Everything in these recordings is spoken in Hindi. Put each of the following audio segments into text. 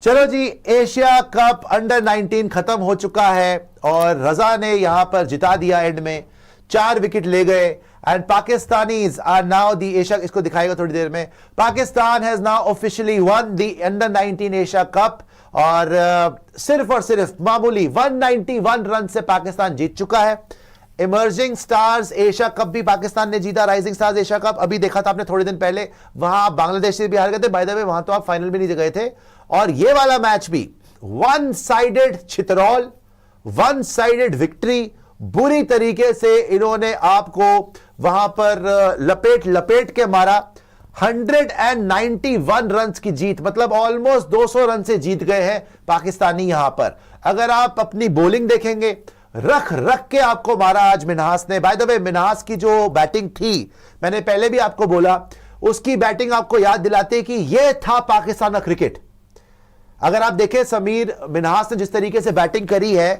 चलो जी, एशिया कप अंडर 19 खत्म हो चुका है और रजा ने यहां पर जिता दिया। एंड में 4 विकेट ले गए and Pakistanis are now the Asia, इसको दिखाएगा थोड़ी देर में। Pakistan has now officially won the under 19 Asia cup और सिर्फ और सिर्फ मामूली 191 रन से पाकिस्तान जीत चुका है। इमर्जिंग स्टार्स एशिया कप भी पाकिस्तान ने जीता। राइजिंग स्टार्स एशिया कप अभी देखा था आपने थोड़े दिन पहले, वहां बांग्लादेश से भी हार गए थे। बाय द वे वहां तो आप फाइनल भी नहीं गए थे। और ये वाला मैच भी वन साइडेड छितरौल, वन साइडेड विक्ट्री। बुरी तरीके से इन्होंने आपको वहां पर लपेट लपेट के मारा। 191 रन की जीत, मतलब ऑलमोस्ट 200 रन से जीत गए हैं पाकिस्तानी। यहां पर अगर आप अपनी बॉलिंग देखेंगे, रख रख के आपको मारा आज मिन्हास ने। बाय द वे मिन्हास की जो बैटिंग थी, मैंने पहले भी आपको बोला, उसकी बैटिंग आपको याद दिलाते कि यह था पाकिस्तान का क्रिकेट। अगर आप देखें समीर मिन्हास ने जिस तरीके से बैटिंग करी है,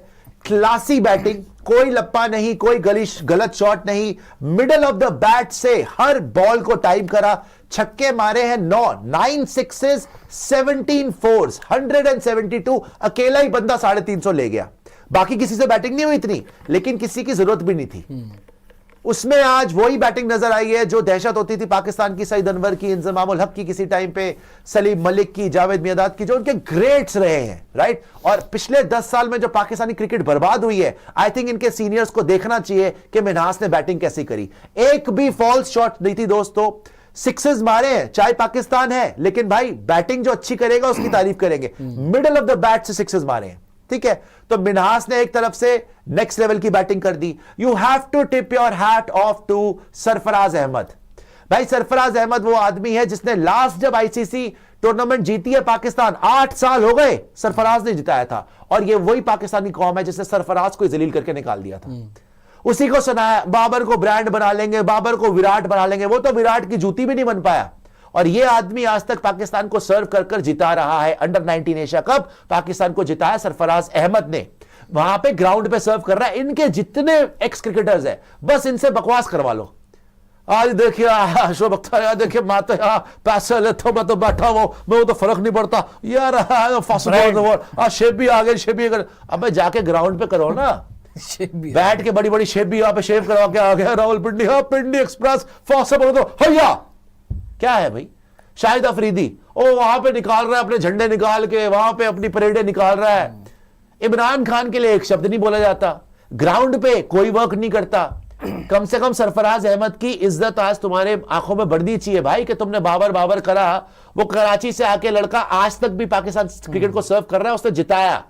क्लासी बैटिंग, कोई लप्पा नहीं, कोई गलत शॉट नहीं, मिडल ऑफ द बैट से हर बॉल को टाइम करा। छक्के मारे हैं 9 सिक्सेस 17 फोर्स, 172। अकेला ही बंदा 350 ले गया। बाकी किसी से बैटिंग नहीं हुई इतनी, लेकिन किसी की जरूरत भी नहीं थी। उसमें आज वही बैटिंग नजर आई है जो दहशत होती थी पाकिस्तान की। सईद अनवर की, इंजमामुल हक की किसी टाइम पे, सलीम मलिक की, जावेद मियांदाद की, जो उनके ग्रेट्स रहे हैं, राइट। और पिछले 10 साल में जो पाकिस्तानी क्रिकेट बर्बाद हुई है, आई थिंक इनके सीनियर्स को देखना चाहिए कि मिन्हास ने बैटिंग कैसी करी। एक भी फॉल्स शॉट नहीं थी दोस्तों, सिक्सेस मारे हैं, चाहे पाकिस्तान है, लेकिन भाई बैटिंग जो अच्छी करेगा उसकी तारीफ करेंगे। मिडल ऑफ द बैट से सिक्सेस मारे हैं, ठीक है। तो मिन्हास ने एक तरफ से नेक्स्ट लेवल की बैटिंग कर दी। You have to tip your hat off to Sarfaraz Ahmed. भाई सरफराज अहमद वो आदमी है जिसने लास्ट जब आईसीसी टूर्नामेंट जीती है पाकिस्तान, 8 साल हो गए, सरफराज ने जिताया था। और ये वही पाकिस्तानी कौम है जिसने सरफराज को जलील करके निकाल दिया था। उसी को सुनाया बाबर को ब्रांड बना लेंगे, बाबर को विराट बना लेंगे। वो तो विराट की जूती भी नहीं बन पाया। और ये आदमी आज तक पाकिस्तान को सर्व कर कर जिता रहा है। अंडर 19 एशिया कप पाकिस्तान को जिताया सरफराज अहमद ने। वहां पे ग्राउंड पे सर्व कर रहा है। इनके जितने एक्स क्रिकेटर्स हैं, बस इनसे बकवास करवा लो। आज देखिए अशोक अख्तर, यार देखिए मैं तो यहाँ पैसे लेता हूं, मैं तो बैठा हूं, मैं तो फर्क नहीं पड़ता यार। शेप भी आ गए, शेप भी। अब जाके ग्राउंड पे करो ना, बैठ के बड़ी बड़ी शेप भी यहाँ पे शेप करवा के आ गया राहुल पिंडी। हाँ पिंडी एक्सप्रेस फॉसे बोलो तो भैया क्या है भाई। शाहिद अफरीदी ओ वहां पे निकाल रहा है अपने झंडे निकाल के, वहां पे अपनी परेडें निकाल रहा है। इमरान खान के लिए एक शब्द नहीं बोला जाता। ग्राउंड पे कोई वर्क नहीं करता। कम से कम सरफराज अहमद की इज्जत आज तुम्हारे आंखों में बढ़नी चाहिए भाई, कि तुमने बाबर बाबर करा। वो कराची से आके लड़का आज तक भी पाकिस्तान क्रिकेट को सर्व कर रहा है, उसने जिताया।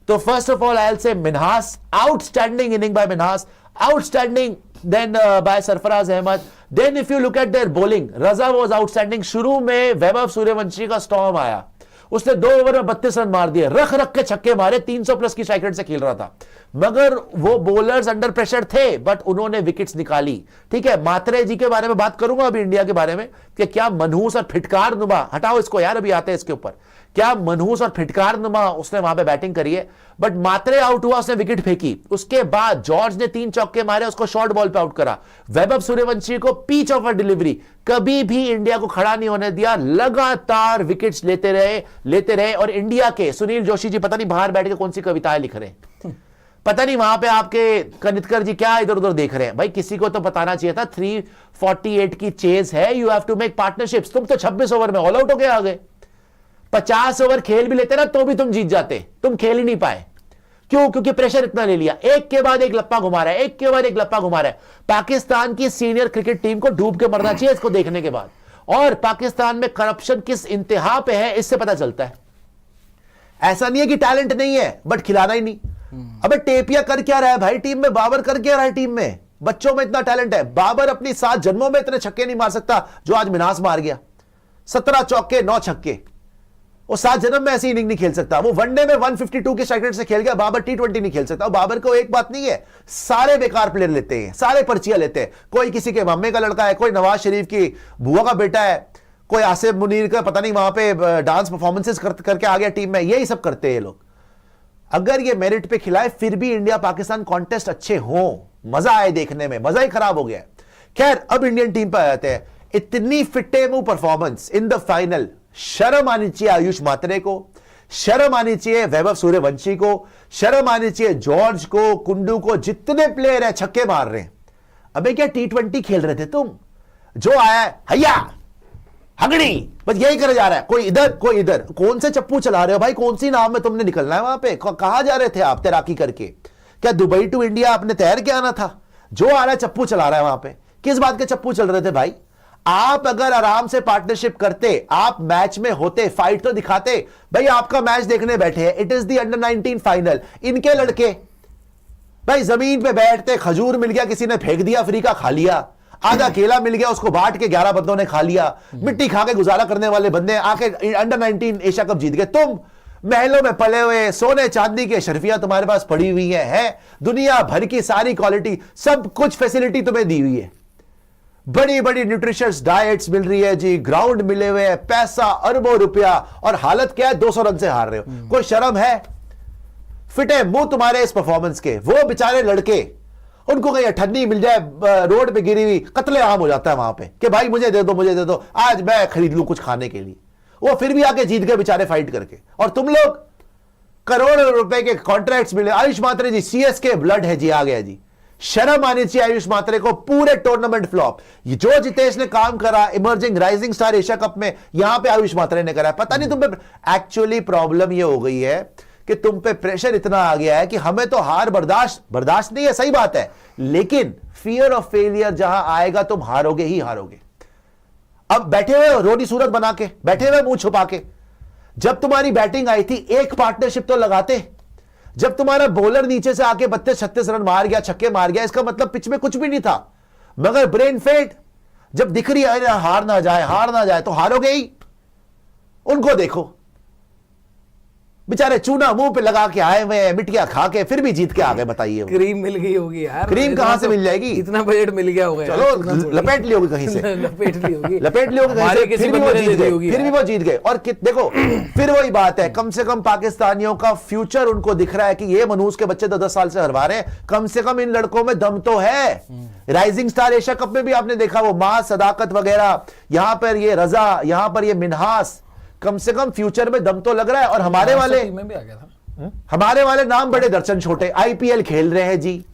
तो first of all I will say Minhas, outstanding inning by Minhas, outstanding then by Sarfaraz Ahmed. Then if you look at their bowling, Raza was outstanding. शुरू में वैभव सूर्यवंशी का स्टॉर्म आया, उसने 2 ओवर में 32 रन मार दिए, रख रख के छक्के मारे, 300 प्लस की स्ट्राइक रेट से खेल रहा था। मगर वो बॉलर्स अंडर प्रेशर थे, बट उन्होंने विकेट्स निकाली। ठीक है, मात्रे जी के बारे में बात करूंगा अभी इंडिया के बारे में, कि क्या मनहूस और फिटकार नुमा, हटाओ इसको यार, अभी आते हैं इसके ऊपर, क्या मनहूस और फिटकार नुमा उसने वहां पे बैटिंग करी है। बट मात्रे आउट हुआ, उसने विकेट फेंकी। उसके बाद जॉर्ज ने 3 चौके मारे, उसको शॉर्ट बॉल पे आउट करा। वैभव सूर्यवंशी को पिच ऑफ अ डिलीवरी, कभी भी इंडिया को खड़ा नहीं होने दिया, लगातार विकेट्स लेते रहे। और इंडिया के सुनील जोशी जी पता नहीं बाहर बैठ के कौन सी कविताएं लिख रहे हैं, पता नहीं वहां पे आपके कनितकर जी क्या इधर उधर देख रहे हैं। भाई किसी को तो बताना चाहिए था, 348 की चेज है, you have to make partnerships. तुम तो 26 ओवर में ऑल आउट होके आ गए। 50 ओवर खेल भी लेते ना तो भी तुम जीत जाते, तुम खेल ही नहीं पाए। क्यों? क्योंकि प्रेशर इतना ले लिया, एक के बाद एक लप्पा घुमा रहा है, एक के बाद एक लप्पा घुमा रहा है। पाकिस्तान की सीनियर क्रिकेट टीम को डूब के मरना चाहिए इसको देखने के बाद। और पाकिस्तान में करप्शन किस इंतहा पे है इससे पता चलता है। ऐसा नहीं है कि टैलेंट नहीं है, बट खिलाना ही नहीं। अबे टेपिया कर क्या रहा है भाई टीम में, बाबर कर क्या रहा है टीम में। बच्चों में इतना टैलेंट है, बाबर अपनी 7 जन्मों में इतने छक्के नहीं मार सकता जो आज मिन्हास मार गया। 17 चौके 9 छक्के, वो 7 जन्म में ऐसी इनिंग नहीं खेल सकता। वो वनडे में 152 के स्ट्राइक रेट से खेल गया, बाबर T20 नहीं खेल सकता। बाबर को एक बात नहीं है, सारे बेकार प्लेयर लेते हैं, सारे पर्चियां लेते हैं। कोई किसी के मम्मे का लड़का है, कोई नवाज शरीफ की बुआ का बेटा है, कोई आसिफ मुनीर का पता नहीं वहां पे डांस परफॉर्मेंसेस करके आ गया टीम में। यही सब करते हैं ये लोग। अगर ये मेरिट पे खिलाए फिर भी इंडिया पाकिस्तान कॉन्टेस्ट अच्छे हो, मजा आए देखने में, मजा ही खराब हो गया। खैर अब इंडियन टीम पर आ जाते हैं। इतनी फिटे मुंह परफॉर्मेंस इन द फाइनल, शर्म आनी चाहिए आयुष मात्रे को, शर्म आनी चाहिए वैभव सूर्यवंशी को, शर्म आनी चाहिए जॉर्ज को, कुंडू को, जितने प्लेयर है छक्के मार रहे हैं। अबे क्या T20 खेल रहे थे तुम? जो आया है हैया हगड़ी, बस यही करे जा रहा है, कोई इधर कोई इधर। कौन से चप्पू चला रहे हो भाई? कौन सी नाव में तुमने निकलना है? वहां पे कहां जा रहे थे आप तैराकी करके? क्या दुबई टू इंडिया आपने तैर के आना था? जो आ रहा है चप्पू चला रहा है वहां पे। किस बात के चप्पू चल रहे थे भाई? आप अगर आराम से पार्टनरशिप करते, आप मैच में होते, फाइट तो दिखाते। भाई आपका मैच देखने बैठे हैं, it is the under 19 final. इनके लड़के भाई जमीन पे बैठते, खजूर मिल गया किसी ने फेंक दिया, फ्री का खा लिया, आधा केला मिल गया उसको बांट के 11 बंदों ने खा लिया, मिट्टी खा के गुजारा करने वाले बंदे आके अंडर 19 एशिया कप जीत गए। तुम महलों में पले हुए, सोने चांदी के शर्फियां तुम्हारे पास पड़ी हुई है दुनिया भर की सारी क्वालिटी, सब कुछ फैसिलिटी तुम्हें दी हुई है, बड़ी बड़ी न्यूट्रिशियस डाइट्स मिल रही है जी, ग्राउंड मिले हुए हैं, पैसा अरबों रुपया, और हालत क्या है? 200 रन से हार रहे हो। कोई शर्म है? फिट है मुंह तुम्हारे इस परफॉर्मेंस के। वो बेचारे लड़के, उनको कहीं अठन्नी मिल जाए रोड पे गिरी हुई, कत्ले आम हो जाता है वहां पे कि भाई मुझे दे दो, मुझे दे दो, आज मैं खरीद लूं कुछ खाने के लिए। वो फिर भी आके जीत गए बेचारे फाइट करके। और तुम लोग करोड़ों रुपए के कॉन्ट्रैक्ट्स मिले। आयुष मात्रे जी CSK ब्लड है जी, आ गया जी। शर्म आनी चाहिए आयुष मात्रे को। पूरे टूर्नामेंट फ्लॉप। जो जितेश ने काम करा emerging rising star Asia cup में, यहां पे आयुष मात्रे ने करा। पता नहीं तुम पे एक्चुअली प्रॉब्लम ये हो गई है कि तुम पे प्रेशर इतना आ गया है कि हमें तो हार बर्दाश्त नहीं है, सही बात है, लेकिन फियर ऑफ फेलियर जहां आएगा तुम हारोगे ही हारोगे। अब बैठे हुए हो रोटी सूरत बना के, बैठे हुए मुंह छुपा के। जब तुम्हारी बैटिंग आई थी एक पार्टनरशिप तो लगाते। जब तुम्हारा बॉलर नीचे से आके 32-36 रन मार गया, छक्के मार गया, इसका मतलब पिच में कुछ भी नहीं था, मगर ब्रेन फेट जब दिख रही है हार ना जाए तो हारोगे ही। उनको देखो बेचारे चूना मुंह पे लगा के आए हुए हैं, मिट्टियां खा के, फिर भी जीत के आ गए। बताइए क्रीम मिल गई होगी यार। क्रीम कहां से मिल जाएगी? इतना बजट मिल गया होगा। चलो लपेट ली होगी कहीं से लपेट ली होगी कहीं से, फिर भी वो जीत गए। और देखो फिर वही बात है, कम से कम पाकिस्तानियों का फ्यूचर उनको दिख रहा है कि ये मनूस के बच्चे 10 साल से हरवा रहे हैं, कम से कम इन लड़कों में दम तो है। राइजिंग स्टार एशिया कप में भी आपने देखा वो मां सदाकत वगैरह, यहां पर ये रजा, यहां पर ये मिनहास, कम से कम फ्यूचर में दम तो लग रहा है। और हमारे वाले नाम बड़े दर्शन छोटे, IPL खेल रहे हैं जी।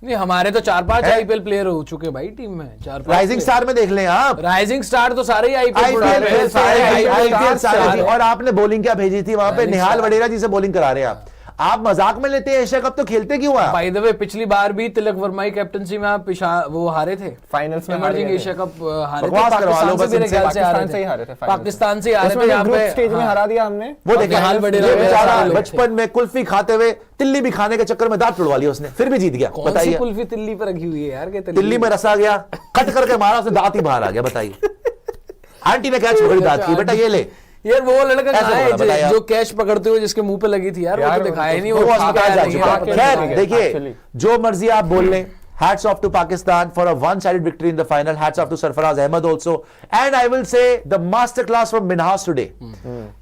नहीं हमारे तो 4-5 IPL प्लेयर हो चुके भाई टीम में। 4-5 राइजिंग स्टार में देख लें आप, राइजिंग स्टार तो सारे ही IPL सारे। और आपने बॉलिंग क्या भेजी थी वहां पे? निहाल वडेरा जी से बॉलिंग करा रहे हैं आप मजाक में लेते हैं। एशिया कप तो खेलते क्यों हैं? बाय द वे पिछली बार भी तिलक वर्मा की कैप्टनसी में आप वो हारे थे फाइनल्स में, इमर्जिंग एशिया कप हारे थे। पाकिस्तान से हारे थे, यहाँ पे स्टेज में हरा दिया हमने। वो देखा बचपन में कुल्फी खाते हुए तिल्ली भी खाने के चक्कर में दांत तोड़वा लिया उसने, फिर भी जीत गया। बताइए कुल्फी तिल्ली पर रखी हुई है यार, तिल्ली में रसा गया, कट करके मारा, उसने दांत ही बाहर आ गया। बताइए आंटी ने क्या छोड़ी दांत की? बेटा ये ले यार, वो लड़का कहाँ है जो कैश पकड़ते हुए जिसके मुंह पे लगी थी यार, वो तो दिखाया नहीं। वो अस्पताल जा चुका है। खैर देखिए, जो मर्जी आप बोल लें, hats off to Pakistan for a one-sided victory in the final. Hats off to Sarfaraz Ahmed also. And I will say the masterclass from Minhas today.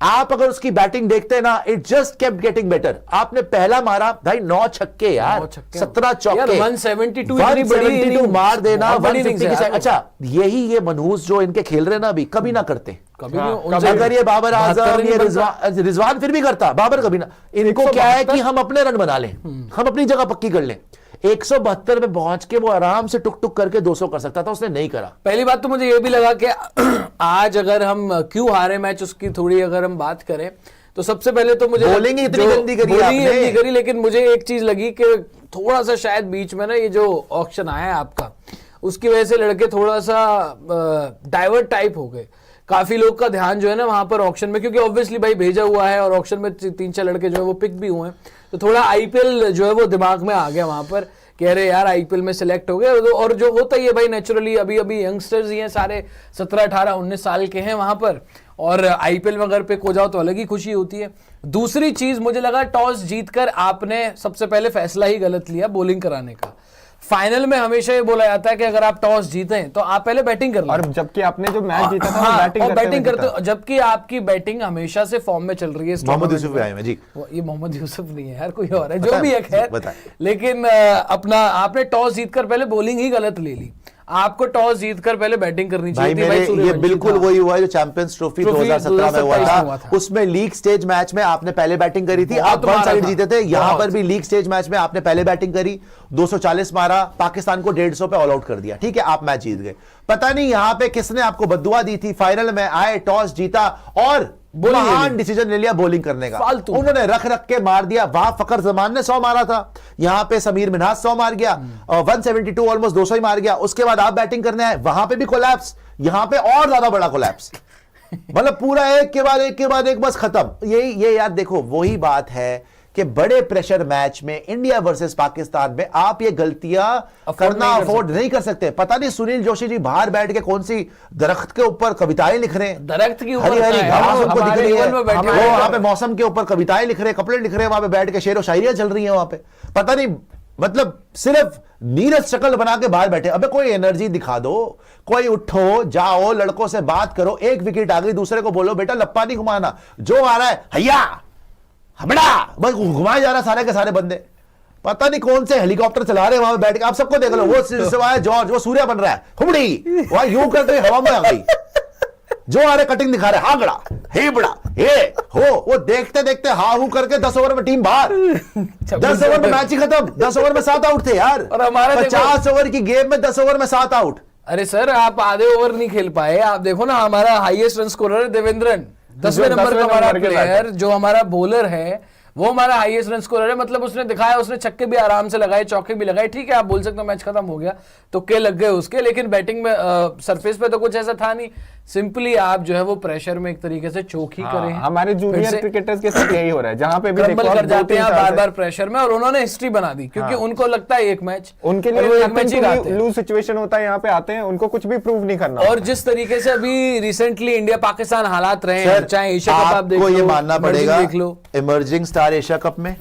आप अगर उसकी बैटिंग देखते हैं ना, it just kept getting better. आपने पहला मारा भाई 9 छक्के यार, 17 चौके, 172 मार देना, 150 की। अच्छा यही ये मनहूस जो इनके खेल रहे ना अभी, कभी ना करते। अगर ये बाबर आजम, ये रिजवान फिर भी करता, बाबर कभी ना। इनको क्या है कि हम अपने रन बना लें, हम अपनी जगह पक्की कर लें। 172 में पहुंच के वो आराम से टुक टुक करके 200 कर सकता था, उसने नहीं करा। पहली बात तो मुझे ये भी लगा कि आज अगर हम क्यों हारे मैच, उसकी थोड़ी अगर हम बात करें तो सबसे पहले तो मुझे बॉलिंग इतनी गंदी करी, लेकिन मुझे एक चीज लगी कि थोड़ा सा शायद बीच में ना ये जो ऑक्शन आया है आपका, उसकी वजह से लड़के थोड़ा सा डाइवर्ट टाइप हो गए। काफी लोग का ध्यान जो है ना वहां पर ऑक्शन में, क्योंकि ऑब्वियसली भाई भेजा हुआ है और ऑक्शन में 3-4 लड़के जो है वो पिक भी हुए हैं, तो थोड़ा IPL जो है वो दिमाग में आ गया वहां पर, कह रहे यार IPL में सिलेक्ट हो गए। और जो होता ही है भाई नेचुरली, अभी यंगस्टर्स ही हैं सारे, 17, 18, 19 साल के हैं वहां पर, और IPL में अगर पिक हो जाओ तो अलग ही खुशी होती है। दूसरी चीज मुझे लगा टॉस जीतकर आपने सबसे पहले फैसला ही गलत लिया बॉलिंग कराने का। फाइनल में हमेशा ये बोला जाता है कि अगर आप टॉस जीतें तो आप पहले बैटिंग कर लो, और जबकि आपने जो मैच जीता था वो बैटिंग करते हो, जबकि आपकी बैटिंग हमेशा से फॉर्म में चल रही है। मोहम्मद यूसुफ आए हैं जी, ये मोहम्मद यूसुफ नहीं है यार, कोई और है, जो भी है खैर। लेकिन अपना आपने टॉस जीतकर पहले बॉलिंग ही गलत ले ली। आपको टॉस जीतकर पहले बैटिंग करनी भाई चाहिए थी। मेरे ये सूर्यवंशी बिल्कुल था। वही हुआ है जो चैंपियंस ट्रॉफी 2017 में हुआ 2027 में हुआ था। था। उसमें लीग स्टेज मैच में आपने पहले बैटिंग करी थी, बहुत आप वन मारा साइड था। जीते थे। यहां बहुत। पर भी लीग स्टेज मैच में आपने पहले बैटिंग करी, 240 मारा, पाकिस्तान को 150 पे ऑल आउट कर दिया। ठीक है, आप मैच जीत गए। पता नहीं यहां पे किसने आपको बद्दुआ दी थी, फाइनल में आए, टॉस जीता और महान डिसीजन ले लिया बॉलिंग करने का। फालतू। उन्होंने रख रख के मार दिया। वहां फकर जमान ने 100 मारा था, यहां पे समीर मिन्हाज 100 मार गया, 172 ऑलमोस्ट 200 ही मार गया। उसके बाद आप बैटिंग करने आए, वहां पे भी कोलैप्स, यहां पे और ज्यादा बड़ा कोलैप्स। मतलब पूरा एक के बाद एक बस खत्म। ये यार देखो, वही बात है कि बड़े प्रेशर मैच में इंडिया वर्सेस पाकिस्तान में आप ये गलतियां करना अफोर्ड नहीं कर सकते। पता नहीं सुनील जोशी जी बाहर बैठ के कौन सी दरख्त के ऊपर कविताएं लिख रहे हैं, दरख्त के ऊपर हरी हरी है, घास उनको दिख हमारे रही है, लेवल में बैठे वो हैं। वहां पे मौसम के ऊपर कविताएं लिख रहे हैं, कपड़े लिख रहे हैं, वहां पे बैठ के शेर व शायरियां चल रही हैं वहां पे। पता नहीं मतलब सिर्फ नीरज शक्ल बना के बाहर बैठे। अबे कोई एनर्जी दिखा दो, कोई उठो, जाओ, लड़कों से बात करो। एक विकेट आ गई, दूसरे को बोलो बेटा लप्पा नहीं घुमाना, जो आ रहा है हैया हबड़ा, बस घुमाए जा रहा सारे के सारे बंदे। पता नहीं कौन से हेलीकॉप्टर चला रहे हैं वहां पे बैठ के। आप सबको देख लो, वो सिवाय जॉर्ज, वो सूर्य बन रहा है, हुबड़ी वहां यूं करते हवा में आ गई, जो आ रहे कटिंग दिखा रहे, हागड़ा हेबड़ा हे हो, वो देखते देखते हा हूं करके 10 ओवर में टीम बाहर। 10 ओवर में मैच ही खत्म। 10 ओवर में 7 आउट थे यार, और हमारा 50 ओवर की गेम में 10 ओवर में 7 आउट। अरे सर, आप आधे ओवर नहीं खेल पाए। आप देखो ना, हमारा हाईएस्ट रन स्कोरर है देवेंद्रन, 10वें नंबर का हमारा प्लेयर, जो हमारा बॉलर है वो हमारा हाईएस्ट रन स्कोरर है। मतलब उसने दिखाया, उसने छक्के भी आराम से लगाए, चौके भी लगाए। ठीक है, आप बोल सकते हो मैच खत्म हो गया, तुक्के लग गए उसके, लेकिन बैटिंग में सरफेस पे तो कुछ ऐसा था नहीं। सिंपली आप जो है वो प्रेशर में एक तरीके से चोक ही करें। हमारे जूनियर क्रिकेटर्स के साथ यही हो रहा है, जहां पे भी क्रम्बल कर जाते हैं बार बार प्रेशर में, और उन्होंने हिस्ट्री बना दी क्योंकि उनको लगता है एक मैच, उनके और वो एक मैच ही लिए गाते हैं। लूज सिचुएशन होता है, यहाँ पे आते हैं, उनको कुछ भी प्रूव नहीं करना। और जिस तरीके से अभी रिसेंटली इंडिया पाकिस्तान हालात रहे हैं, चाहे एशिया कप आप देख आपको लो, ये मानना emerging पड़ेगा, देख लो, इमर्जिंग स्टार एशिया कप में,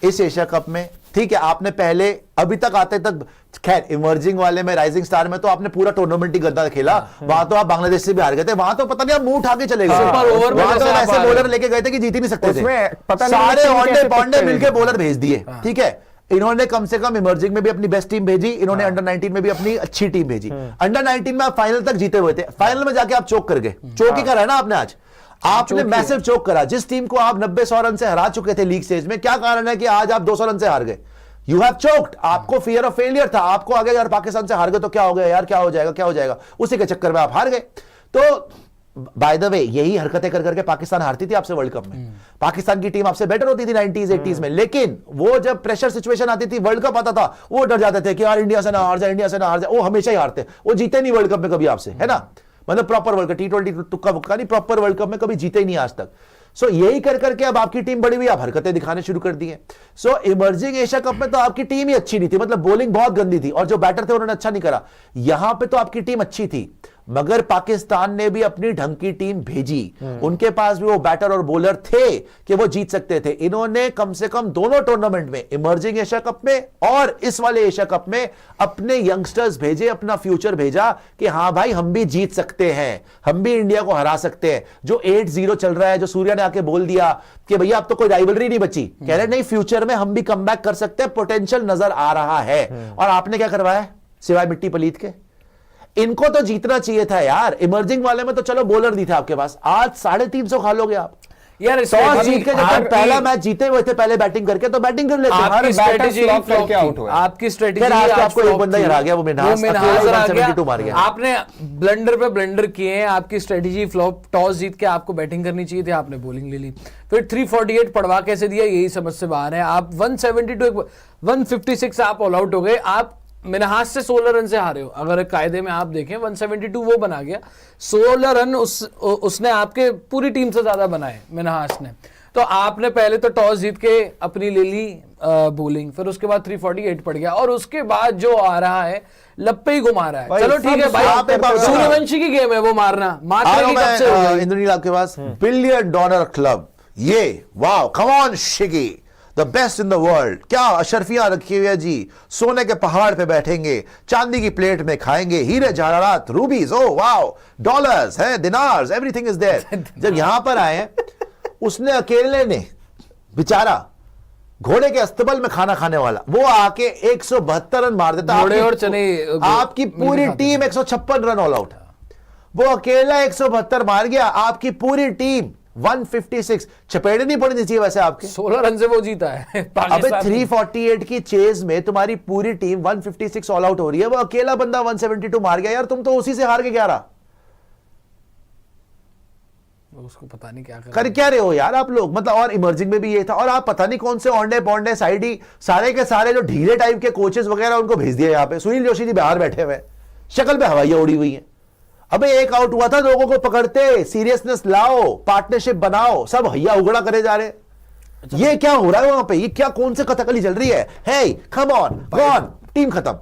इस एशिया कप में, ठीक है, आपने पहले अभी तक आते तक, खैर इमर्जिंग वाले में, राइजिंग स्टार में तो आपने पूरा टूर्नामेंट ही गद्दा खेला। वहां तो आप बांग्लादेश से भी हार गए थे, वहां तो पता नहीं आप मुंह उठा के चले गए। सुपर ओवर में वहां तो जैसे आप ऐसे हारे। बॉलर लेके गए थे कि जीत ही नहीं सकते थे, उसमें पता नहीं सारे टीम ऑनडे कैसे पॉन्डे टिकते मिलके हैं। बॉलर भेज दिए। ठीक है, इन्होंने कम से कम इमर्जिंग में भी अपनी बेस्ट टीम भेजी, इन्होंने अंडर 19 में भी अपनी अच्छी टीम भेजी। अंडर 19 में आप फाइनल तक जीते हुए थे, फाइनल में जाके आप चोक कर गए। चोक ही करा है ना आपने आज, आपने मैसिव चोक करा। जिस टीम को आप 90-100 रन से हरा चुके थे लीग स्टेज में, क्या कारण है कि आज आप 200 रन से हार गए? You have choked. आपको फियर ऑफ फेलियर था, आपको आगे अगर पाकिस्तान से हार गए तो क्या हो गया यार, क्या हो जाएगा, क्या हो जाएगा, उसी के चक्कर में आप हार गए। तो बाय द वे यही हरकतें कर करके पाकिस्तान हारती थी आपसे वर्ल्ड कप में। पाकिस्तान की टीम आपसे बेटर होती थी 90s 80s में, लेकिन वो जब प्रेशर सिचुएशन आती थी, वर्ल्ड कप आता था, वो डर जाते थे कि यार इंडिया से ना हार जाए, इंडिया से ना हार जाए। वो हमेशा ही हारते, वो जीते नहीं वर्ल्ड कप में कभी आपसे, है ना। मतलब प्रॉपर वर्ल्ड कप, T20 तुक्का वुक्का नहीं, प्रॉपर वर्ल्ड कप में कभी जीते ही नहीं आज तक। सो यही कर करके अब आपकी टीम बड़ी हुई, आप हरकतें दिखाने शुरू कर दी हैं। सो इमर्जिंग एशिया कप में तो आपकी टीम ही अच्छी नहीं थी, मतलब बॉलिंग बहुत गंदी थी और जो बैटर थे उन्होंने अच्छा नहीं करा। यहां पे तो आपकी टीम अच्छी थी, मगर पाकिस्तान ने भी अपनी ढंग की टीम भेजी, उनके पास भी वो बैटर और बॉलर थे कि वो जीत सकते थे। इन्होंने कम से कम दोनों टूर्नामेंट में, इमर्जिंग एशिया कप में और इस वाले एशिया कप में, अपने यंगस्टर्स भेजे, अपना फ्यूचर भेजा कि हां भाई हम भी जीत सकते हैं, हम भी इंडिया को हरा सकते हैं। जो 8-0 चल रहा है, जो सूर्या ने आके बोल दिया कि भैया अब तो कोई राइवलरी नहीं बची, कह रहे नहीं फ्यूचर में हम भी कमबैक कर सकते हैं, पोटेंशियल नजर आ रहा है। और आपने क्या करवाया सिवाय मिट्टी पलीत के? इनको तो जीतना चाहिए था यार। इमर्जिंग वाले में तो चलो बॉलर नहीं था आपके पास, आज 350 खा लोगे आप यार। टॉस जीत के जब पहला मैच जीते हुए थे पहले बैटिंग करके, तो बैटिंग कर लेते। आपकी स्ट्रेटेजी करके आउट हुआ। आपकी स्ट्रेटेजी आपको एक बंदा हरा गया, वो मिन्हाज मार गया। आपने ब्लंडर पे ब्लंडर किए हैं, आपकी स्ट्रेटेजी फ्लॉप। टॉस जीत के आपको बैटिंग करनी चाहिए थी, आपने बॉलिंग ले ली, फिर 348 पड़वा कैसे दिया, यही समझ से बाहर है। आप 172 156 आप ऑल आउट हो गए। आप मिन्हाज से 16 रन से हारे हो। अगर कायदे में आप देखें 172 वो बना गया, 16 रन उसने आपके पूरी टीम से ज्यादा बनाए मिन्हाज ने। तो आपने पहले तो टॉस जीत के अपनी ले ली बॉलिंग, फिर उसके बाद 348 पड़ गया, और उसके बाद जो आ रहा है लप्पे ही घुमा रहा है। चलो ठीक है भाई, सूर्यवंशी की गेम है वो मारना, मात्र इंद्रनील आपके पास $1 बिलियन क्लब, ये वाओ, कम ऑन शिगी, the best in the world. क्या अशरफियां रखी हुई है जी, सोने के पहाड़ पे बैठेंगे, चांदी की प्लेट में खाएंगे, हीरे जवाहरात, रूबीज, ओ वाओ, डॉलर्स है, दिनार्स, एवरीथिंग इज देयर। जब यहां पर आए उसने अकेले ने बेचारा घोड़े के अस्तबल में खाना खाने वाला, वो आके 172 रन मार देता। घोड़े और चने आपकी पूरी टीम 156 रन ऑल आउट, वो अकेला 172 मार गया, आपकी पूरी टीम 156। चपेड़े नहीं पड़नी चाहिए वैसे आपके। 16 रन से वो जीता है अबे पाकिस्तान। 348 की चेज में तुम्हारी पूरी टीम 156 ऑल आउट हो रही है, वो अकेला बंदा 172 मार गया यार, तुम तो उसी से हार के 11। उसको पता नहीं क्या कर क्या रहे हो यार आप लोग, मतलब। और इमर्जिंग में भी ये था, और आप पता नहीं कौन से ओंडे पौंडे साइडी सारे के सारे जो ढीले टाइप के कोचेस वगैरह उनको भेज दिया यहाँ पे। सुनील जोशी जी बाहर बैठे हुए, शक्ल पे हवाइयां उड़ी हुई हैं। अबे एक आउट हुआ था, लोगों को पकड़ते, सीरियसनेस लाओ, पार्टनरशिप बनाओ, सब हैया उगड़ा करे जा रहे। ये क्या हो रहा है वहां पे, ये क्या कौन से कथकली चल रही है? हे कम ऑन, गॉन, टीम खत्म।